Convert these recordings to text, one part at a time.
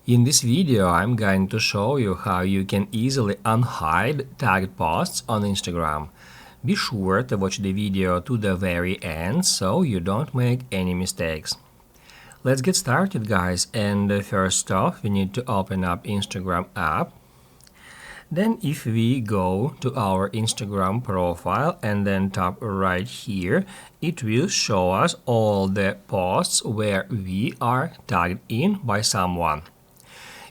In this video, I'm going to show you how you can easily unhide tagged posts on Instagram. Be sure to watch the video to the very end so you don't make any mistakes. Let's get started, guys, and first off, we need to open up Instagram app. Then if we go to our Instagram profile and then tap right here, it will show us all the posts where we are tagged in by someone.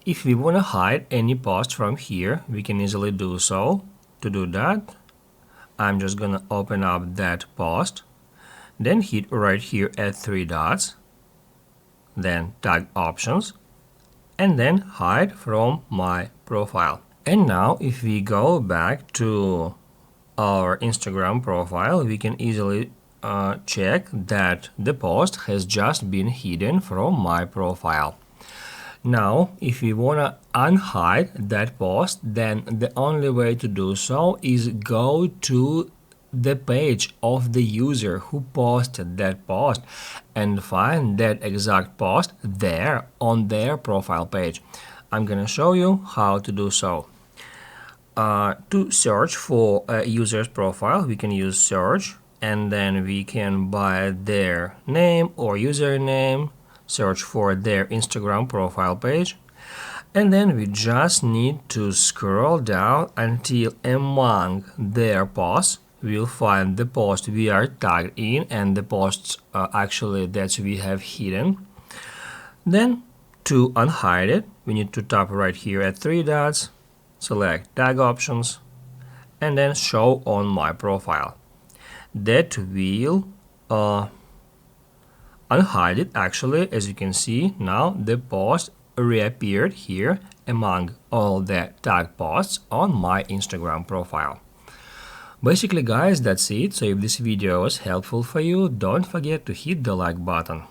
If we want to hide any post from here, we can easily do so. To do that, I'm just gonna open up that post, then hit right here at three dots, then tag options, and then hide from my profile. And now if we go back to our Instagram profile, we can easily check that the post has just been hidden from my profile. Now, if we want to unhide that post, then the only way to do so is go to the page of the user who posted that post and find that exact post there on their profile page. I'm gonna show you how to do so. To search for a user's profile, we can use search, and then we can by their name or username search for their Instagram profile page, and then we just need to scroll down until among their posts we'll find the post we are tagged in and the posts actually that we have hidden. Then to unhide it, we need to tap right here at three dots, select tag options, and then show on my profile. That will unhide it. Actually, as you can see, now the post reappeared here among all the tag posts on my Instagram profile. Basically, guys, that's it. So if this video was helpful for you, don't forget to hit the like button.